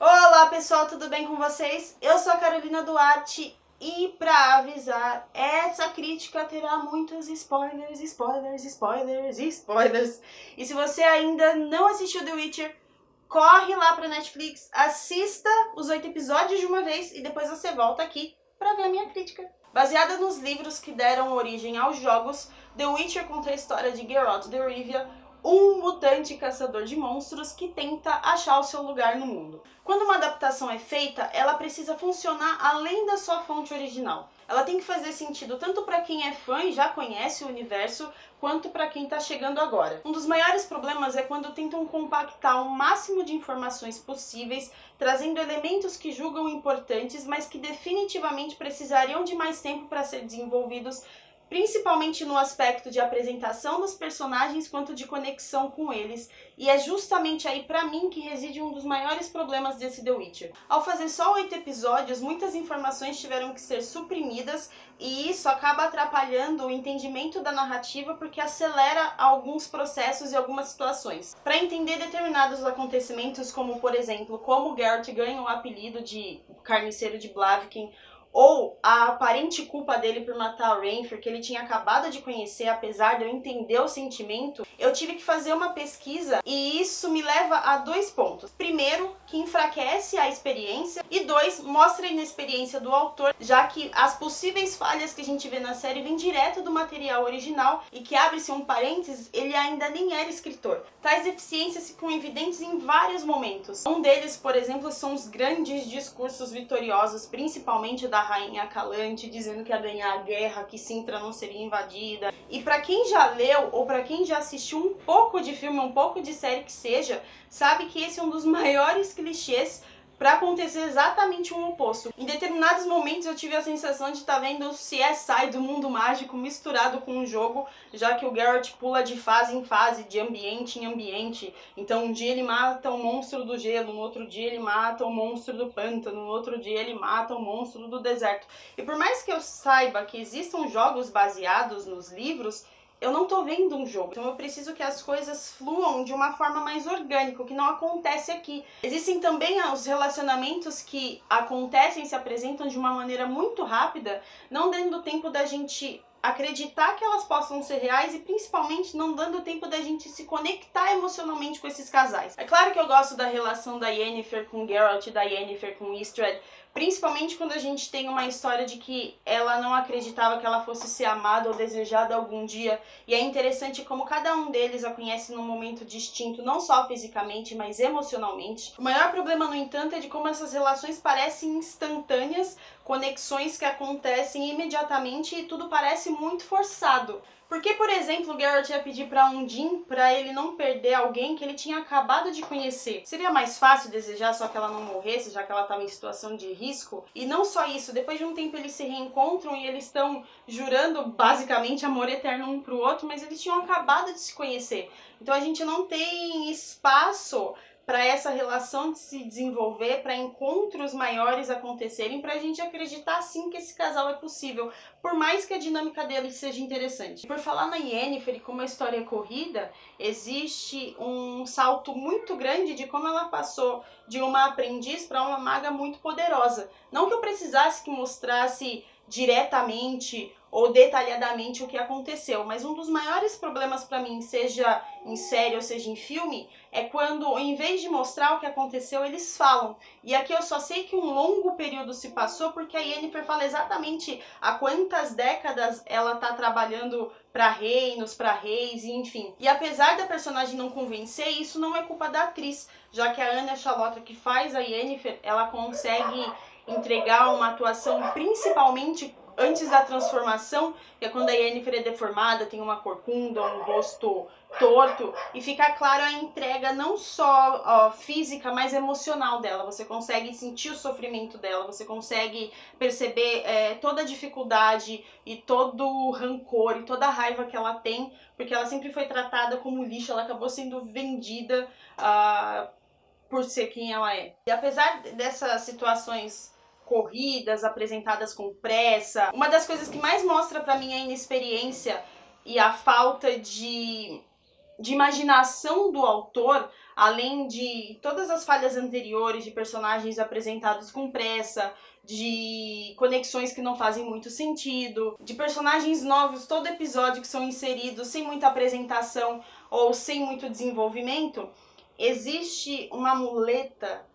Olá pessoal, tudo bem com vocês? Eu sou a Carolina Duarte e pra avisar, essa crítica terá muitos spoilers. E se você ainda não assistiu The Witcher, corre lá pra Netflix, assista os 8 episódios de uma vez e depois você volta aqui pra ver a minha crítica. Baseada nos livros que deram origem aos jogos, The Witcher conta a história de Geralt de Rivia, um mutante caçador de monstros que tenta achar o seu lugar no mundo. Quando uma adaptação é feita, ela precisa funcionar além da sua fonte original. Ela tem que fazer sentido tanto para quem é fã e já conhece o universo, quanto para quem está chegando agora. Um dos maiores problemas é quando tentam compactar o máximo de informações possíveis, trazendo elementos que julgam importantes, mas que definitivamente precisariam de mais tempo para ser desenvolvidos, principalmente no aspecto de apresentação dos personagens quanto de conexão com eles, e é justamente aí pra mim que reside um dos maiores problemas desse The Witcher. Ao fazer só 8 episódios, muitas informações tiveram que ser suprimidas e isso acaba atrapalhando o entendimento da narrativa porque acelera alguns processos e algumas situações. Para entender determinados acontecimentos, como por exemplo, como Geralt ganha o apelido de Carniceiro de Blaviken, ou a aparente culpa dele por matar o Renfer, que ele tinha acabado de conhecer, apesar de eu entender o sentimento, eu tive que fazer uma pesquisa e isso me leva a 2 pontos. Primeiro, que enfraquece a experiência, e 2, mostra a inexperiência do autor, já que as possíveis falhas que a gente vê na série vêm direto do material original e que, abre-se um parênteses, ele ainda nem era escritor. Tais deficiências ficam evidentes em vários momentos. Um deles, por exemplo, são os grandes discursos vitoriosos, principalmente da Rainha Calante, dizendo que ia ganhar a guerra, que Sintra não seria invadida. E pra quem já leu, ou pra quem já assistiu um pouco de filme, um pouco de série que seja, sabe que esse é um dos maiores clichês para acontecer exatamente o oposto. Em determinados momentos eu tive a sensação de estar vendo o CSI do mundo mágico misturado com o jogo, já que o Geralt pula de fase em fase, de ambiente em ambiente. Então um dia ele mata o monstro do gelo, no outro dia ele mata o monstro do pântano, no outro dia ele mata o monstro do deserto. E por mais que eu saiba que existam jogos baseados nos livros, eu não tô vendo um jogo, então eu preciso que as coisas fluam de uma forma mais orgânica, o que não acontece aqui. Existem também os relacionamentos que acontecem e se apresentam de uma maneira muito rápida, não dando tempo da gente acreditar que elas possam ser reais e principalmente não dando tempo da gente se conectar emocionalmente com esses casais. É claro que eu gosto da relação da Yennefer com Geralt e da Yennefer com Istredd, principalmente quando a gente tem uma história de que ela não acreditava que ela fosse ser amada ou desejada algum dia, e é interessante como cada um deles a conhece num momento distinto, não só fisicamente, mas emocionalmente. O maior problema, no entanto, é de como essas relações parecem instantâneas, conexões que acontecem imediatamente e tudo parece muito forçado. Porque, por exemplo, o Geralt ia pedir pra Undine pra ele não perder alguém que ele tinha acabado de conhecer? Seria mais fácil desejar só que ela não morresse, já que ela estava em situação de risco? E não só isso, depois de um tempo eles se reencontram e eles estão jurando basicamente amor eterno um pro outro, mas eles tinham acabado de se conhecer. Então a gente não tem espaço para essa relação de se desenvolver, para encontros maiores acontecerem, para a gente acreditar sim que esse casal é possível, por mais que a dinâmica deles seja interessante. Por falar na Yennefer e como a história é corrida, existe um salto muito grande de como ela passou de uma aprendiz para uma maga muito poderosa. Não que eu precisasse que mostrasse diretamente ou detalhadamente o que aconteceu, mas um dos maiores problemas para mim, seja em série ou seja em filme, é quando, em vez de mostrar o que aconteceu, eles falam. E aqui eu só sei que um longo período se passou porque a Yennefer fala exatamente há quantas décadas ela tá trabalhando para reinos, para reis, e enfim. E apesar da personagem não convencer, isso não é culpa da atriz, já que a Anya Chalotra, que faz a Yennefer, ela consegue entregar uma atuação principalmente antes da transformação, que é quando a Yennefer é deformada, tem uma corcunda, um rosto torto, e fica claro a entrega não só física, mas emocional dela. Você consegue sentir o sofrimento dela, você consegue perceber toda a dificuldade e todo o rancor e toda a raiva que ela tem, porque ela sempre foi tratada como lixo, ela acabou sendo vendida por ser quem ela é. E apesar dessas situações corridas, apresentadas com pressa, uma das coisas que mais mostra pra mim a inexperiência e a falta de de imaginação do autor, além de todas as falhas anteriores de personagens apresentados com pressa, de conexões que não fazem muito sentido, de personagens novos todo episódio que são inseridos sem muita apresentação ou sem muito desenvolvimento, existe uma muleta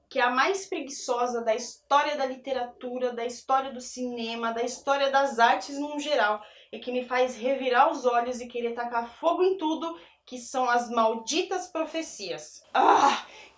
que é a mais preguiçosa da história da literatura, da história do cinema, da história das artes no geral, e que me faz revirar os olhos e querer tacar fogo em tudo, que são as malditas profecias.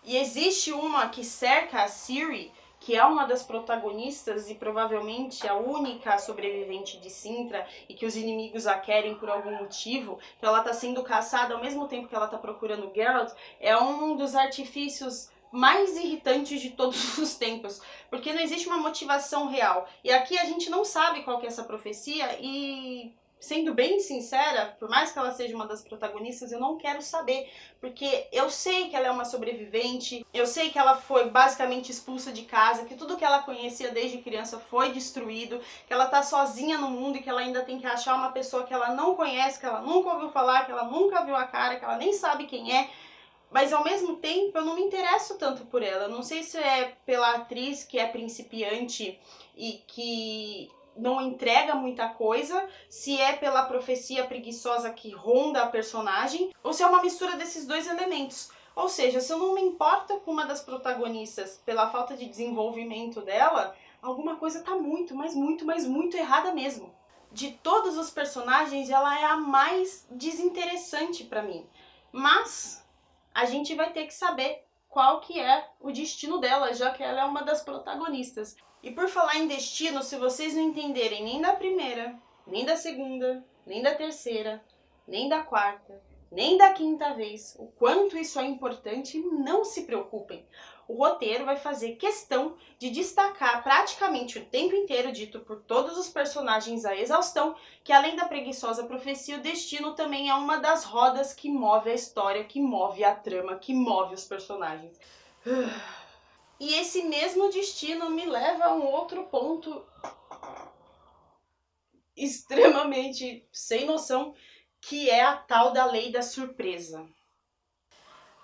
E existe uma que cerca a Ciri, que é uma das protagonistas e provavelmente a única sobrevivente de Cintra, e que os inimigos a querem por algum motivo, que ela tá sendo caçada ao mesmo tempo que ela tá procurando Geralt, é um dos artifícios mais irritantes de todos os tempos, porque não existe uma motivação real. E aqui a gente não sabe qual que é essa profecia e, sendo bem sincera, por mais que ela seja uma das protagonistas, eu não quero saber, porque eu sei que ela é uma sobrevivente, eu sei que ela foi basicamente expulsa de casa, que tudo que ela conhecia desde criança foi destruído, que ela tá sozinha no mundo e que ela ainda tem que achar uma pessoa que ela não conhece, que ela nunca ouviu falar, que ela nunca viu a cara, que ela nem sabe quem é. Mas ao mesmo tempo eu não me interesso tanto por ela. Eu não sei se é pela atriz que é principiante e que não entrega muita coisa, se é pela profecia preguiçosa que ronda a personagem, ou se é uma mistura desses dois elementos. Ou seja, se eu não me importo com uma das protagonistas pela falta de desenvolvimento dela, alguma coisa tá muito, mas muito errada mesmo. De todos os personagens, ela é a mais desinteressante pra mim. Mas a gente vai ter que saber qual que é o destino dela, já que ela é uma das protagonistas. E por falar em destino, se vocês não entenderem nem da primeira, nem da segunda, nem da terceira, nem da quarta, nem da quinta vez, o quanto isso é importante, não se preocupem. O roteiro vai fazer questão de destacar praticamente o tempo inteiro, dito por todos os personagens à exaustão, que além da preguiçosa profecia, o destino também é uma das rodas que move a história, que move a trama, que move os personagens. E esse mesmo destino me leva a um outro ponto extremamente sem noção, que é a tal da lei da surpresa.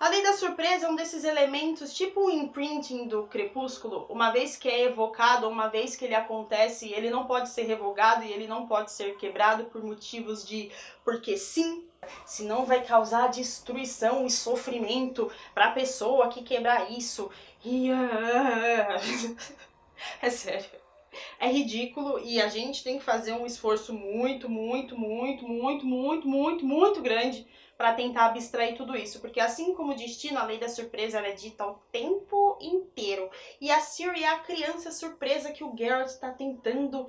A lei da surpresa é um desses elementos, tipo o imprinting do Crepúsculo, uma vez que é evocado, uma vez que ele acontece, ele não pode ser revogado e ele não pode ser quebrado por motivos de porque sim, senão vai causar destruição e sofrimento para a pessoa que quebrar isso. E é sério. É ridículo e a gente tem que fazer um esforço muito grande para tentar abstrair tudo isso, porque assim como o destino, a lei da surpresa ela é dita o tempo inteiro. E a Ciri é a criança surpresa que o Geralt está tentando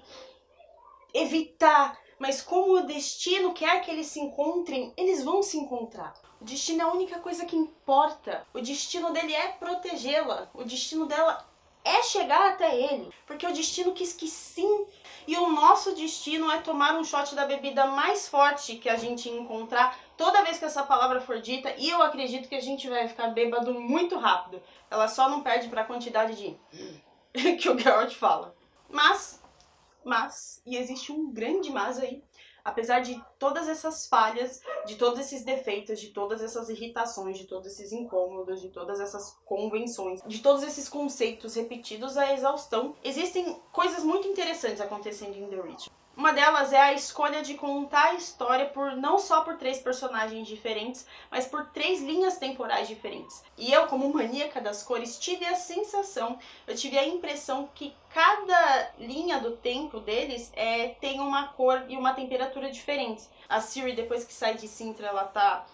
evitar, mas como o destino quer que eles se encontrem, eles vão se encontrar. O destino é a única coisa que importa. O destino dele é protegê-la. O destino dela é chegar até ele, porque o destino quis que sim, e o nosso destino é tomar um shot da bebida mais forte que a gente encontrar toda vez que essa palavra for dita, e eu acredito que a gente vai ficar bêbado muito rápido. Ela só não perde para a quantidade de que o Geralt fala. Mas, e existe um grande mas aí, apesar de todas essas falhas, de todos esses defeitos, de todas essas irritações, de todos esses incômodos, de todas essas convenções, de todos esses conceitos repetidos à exaustão, existem coisas muito interessantes acontecendo em The Witcher. Uma delas é a escolha de contar a história não só por 3 personagens diferentes, mas por 3 linhas temporais diferentes. E eu, como maníaca das cores, tive a sensação, eu tive a impressão que cada linha do tempo deles tem uma cor e uma temperatura diferentes. A Ciri, depois que sai de Cintra, ela tá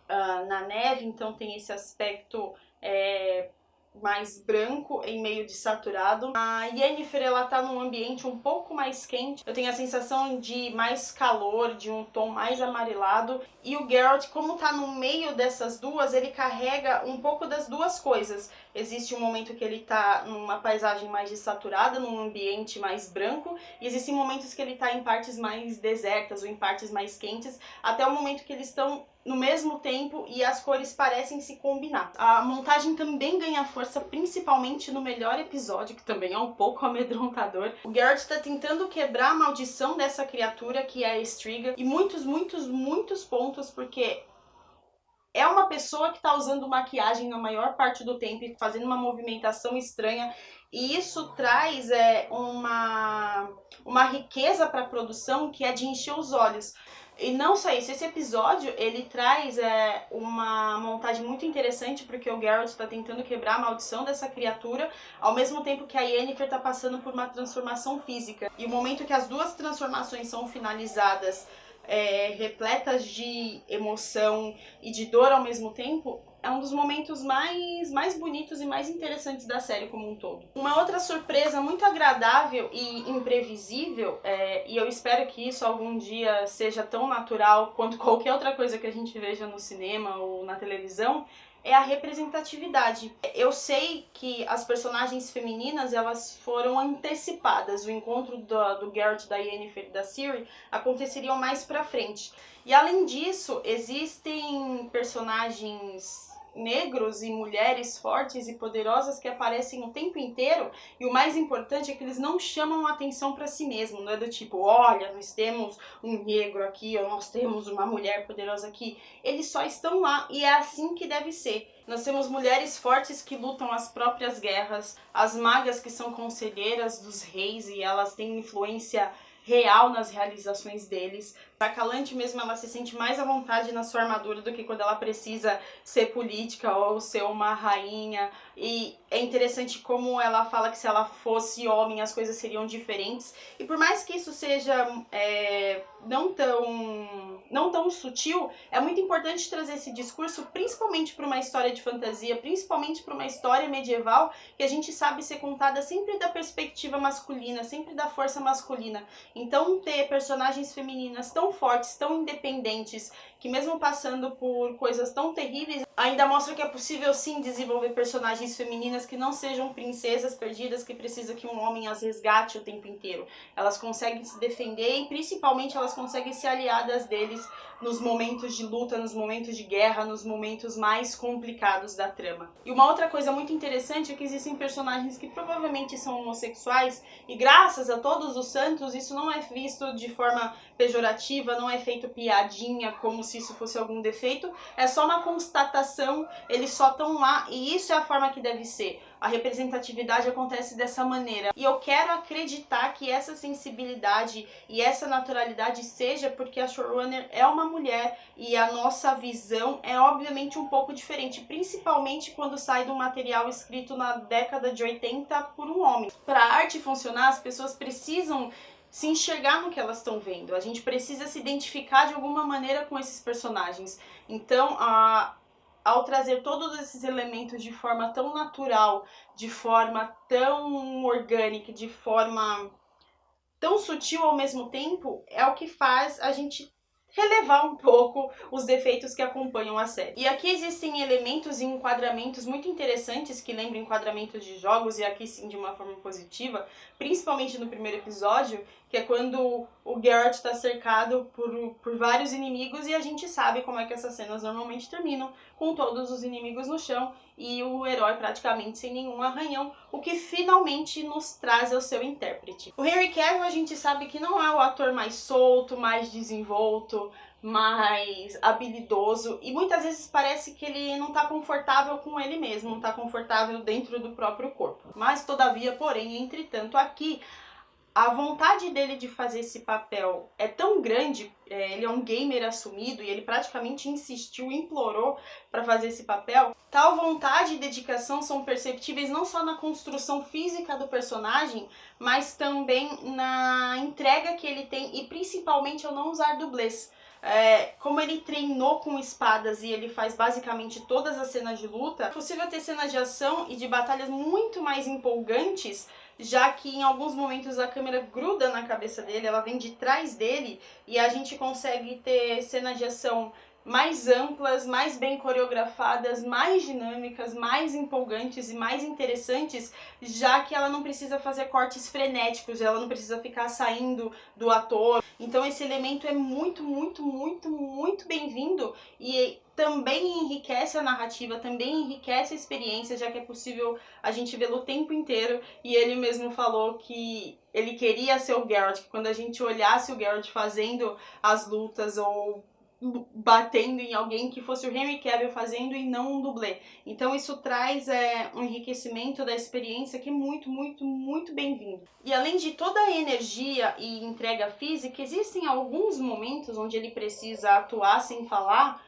na neve, então tem esse aspecto mais branco em meio de saturado. A Yennefer, ela tá num ambiente um pouco mais quente. Eu tenho a sensação de mais calor, de um tom mais amarelado. E o Geralt, como tá no meio dessas duas, ele carrega um pouco das duas coisas. Existe um momento que ele tá numa paisagem mais desaturada, num ambiente mais branco. E existem momentos que ele tá em partes mais desertas ou em partes mais quentes, até o momento que eles estão no mesmo tempo e as cores parecem se combinar. A montagem também ganha força, principalmente no melhor episódio, que também é um pouco amedrontador. O Geralt está tentando quebrar a maldição dessa criatura que é a Striga, e muitos pontos, porque é uma pessoa que tá usando maquiagem na maior parte do tempo e fazendo uma movimentação estranha, e isso traz uma riqueza para a produção que é de encher os olhos. E não só isso, esse episódio ele traz uma montagem muito interessante, porque o Geralt está tentando quebrar a maldição dessa criatura, ao mesmo tempo que a Yennefer está passando por uma transformação física. E o momento que as duas transformações são finalizadas, repletas de emoção e de dor ao mesmo tempo, é um dos momentos mais bonitos e mais interessantes da série como um todo. Uma outra surpresa muito agradável e imprevisível, e eu espero que isso algum dia seja tão natural quanto qualquer outra coisa que a gente veja no cinema ou na televisão, é a representatividade. Eu sei que as personagens femininas, elas foram antecipadas. O encontro do Geralt, da Yennefer e da Ciri aconteceriam mais pra frente. E além disso, existem personagens negros e mulheres fortes e poderosas que aparecem o tempo inteiro, e o mais importante é que eles não chamam atenção para si mesmos, não é do tipo, olha, nós temos um negro aqui, ou nós temos uma mulher poderosa aqui. Eles só estão lá, e é assim que deve ser. Nós temos mulheres fortes que lutam as próprias guerras, as magas que são conselheiras dos reis e elas têm influência real nas realizações deles. A Calante mesmo, ela se sente mais à vontade na sua armadura do que quando ela precisa ser política ou ser uma rainha. E é interessante como ela fala que se ela fosse homem as coisas seriam diferentes. E por mais que isso seja não tão sutil, é muito importante trazer esse discurso, principalmente para uma história de fantasia, principalmente para uma história medieval, que a gente sabe ser contada sempre da perspectiva masculina, sempre da força masculina. Então ter personagens femininas tão fortes, tão independentes, que mesmo passando por coisas tão terríveis, ainda mostra que é possível sim desenvolver personagens femininas que não sejam princesas perdidas que precisa que um homem as resgate o tempo inteiro. Elas conseguem se defender e principalmente elas conseguem ser aliadas deles nos momentos de luta, nos momentos de guerra, nos momentos mais complicados da trama. E uma outra coisa muito interessante é que existem personagens que provavelmente são homossexuais e graças a Todos os Santos isso não é visto de forma pejorativa, não é feito piadinha como se isso fosse algum defeito, é só uma constatação, eles só estão lá e isso é a forma que deve ser. A representatividade acontece dessa maneira. E eu quero acreditar que essa sensibilidade e essa naturalidade seja porque a showrunner é uma mulher e a nossa visão é obviamente um pouco diferente, principalmente quando sai de um material escrito na década de 80 por um homem. Para a arte funcionar, as pessoas precisam se enxergar no que elas estão vendo. A gente precisa se identificar de alguma maneira com esses personagens. Então, ao trazer todos esses elementos de forma tão natural, de forma tão orgânica, de forma tão sutil ao mesmo tempo, é o que faz a gente relevar um pouco os defeitos que acompanham a série. E aqui existem elementos e enquadramentos muito interessantes que lembram enquadramentos de jogos, e aqui sim de uma forma positiva, principalmente no primeiro episódio, que é quando o Geralt está cercado por vários inimigos e a gente sabe como é que essas cenas normalmente terminam, com todos os inimigos no chão e o herói praticamente sem nenhum arranhão, o que finalmente nos traz ao seu intérprete. O Henry Cavill a gente sabe que não é o ator mais solto, mais desenvolto, mais habilidoso, e muitas vezes parece que ele não tá confortável com ele mesmo, não tá confortável dentro do próprio corpo. Mas todavia, porém, entretanto, aqui a vontade dele de fazer esse papel é tão grande, ele é um gamer assumido e ele praticamente insistiu, implorou para fazer esse papel. Tal vontade e dedicação são perceptíveis não só na construção física do personagem, mas também na entrega que ele tem e principalmente ao não usar dublês. Como ele treinou com espadas e ele faz basicamente todas as cenas de luta, é possível ter cenas de ação e de batalhas muito mais empolgantes, já que em alguns momentos a câmera gruda na cabeça dele, ela vem de trás dele e a gente consegue ter cenas de ação mais amplas, mais bem coreografadas, mais dinâmicas, mais empolgantes e mais interessantes, já que ela não precisa fazer cortes frenéticos, ela não precisa ficar saindo do ator. Então esse elemento é muito, muito, muito, muito bem-vindo e também enriquece a narrativa, também enriquece a experiência, já que é possível a gente vê-lo o tempo inteiro, e ele mesmo falou que ele queria ser o Geralt, que quando a gente olhasse o Geralt fazendo as lutas ou batendo em alguém, que fosse o Henry Cavill fazendo e não um dublê. Então isso traz um enriquecimento da experiência que é muito, muito, muito bem-vindo. E além de toda a energia e entrega física, existem alguns momentos onde ele precisa atuar sem falar,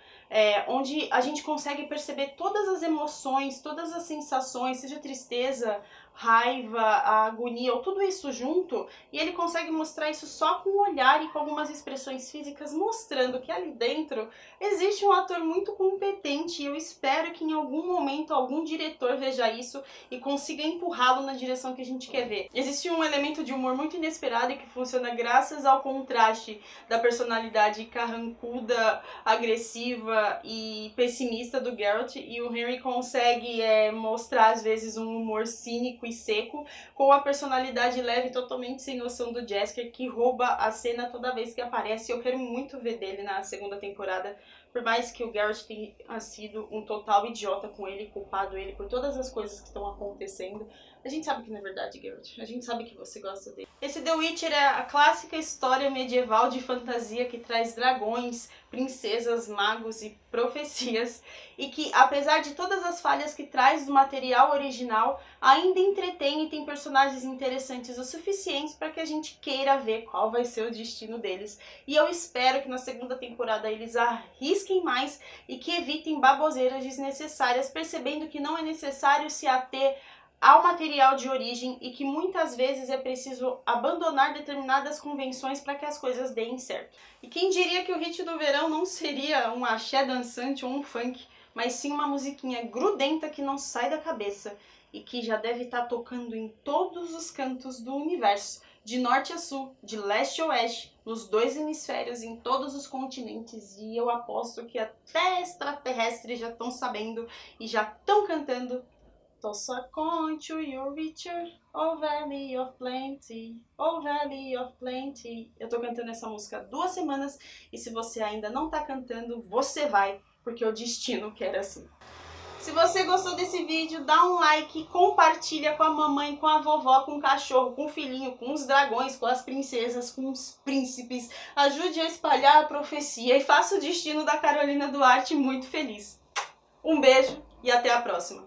onde a gente consegue perceber todas as emoções, todas as sensações, seja tristeza, raiva, a agonia, ou tudo isso junto, e ele consegue mostrar isso só com o olhar e com algumas expressões físicas, mostrando que ali dentro existe um ator muito competente, e eu espero que em algum momento algum diretor veja isso e consiga empurrá-lo na direção que a gente quer ver. Existe um elemento de humor muito inesperado e que funciona graças ao contraste da personalidade carrancuda, agressiva e pessimista do Geralt, e o Henry consegue mostrar às vezes um humor cínico e seco com a personalidade leve, totalmente sem noção do Jaskier, que rouba a cena toda vez que aparece. Eu quero muito ver dele na segunda temporada, por mais que o Geralt tenha sido um total idiota com ele, culpado ele por todas as coisas que estão acontecendo. A gente sabe que não é verdade, Geralt. A gente sabe que você gosta dele. Esse The Witcher é a clássica história medieval de fantasia que traz dragões, princesas, magos e profecias, e que, apesar de todas as falhas que traz do material original, ainda entretém e tem personagens interessantes o suficiente para que a gente queira ver qual vai ser o destino deles. E eu espero que na segunda temporada eles arrisquem mais e que evitem baboseiras desnecessárias, percebendo que não é necessário se ater ao material de origem e que muitas vezes é preciso abandonar determinadas convenções para que as coisas deem certo. E quem diria que o hit do verão não seria um axé dançante ou um funk, mas sim uma musiquinha grudenta que não sai da cabeça e que já deve estar tocando em todos os cantos do universo, de norte a sul, de leste a oeste, nos dois hemisférios, em todos os continentes, e eu aposto que até extraterrestres já estão sabendo e já estão cantando Toss a coin to your Witcher, oh Valley of Plenty, oh Valley of Plenty. Eu tô cantando essa música há 2 semanas e se você ainda não tá cantando, você vai, porque o destino quer assim. Se você gostou desse vídeo, dá um like, compartilha com a mamãe, com a vovó, com o cachorro, com o filhinho, com os dragões, com as princesas, com os príncipes. Ajude a espalhar a profecia e faça o destino da Carolina Duarte muito feliz. Um beijo e até a próxima!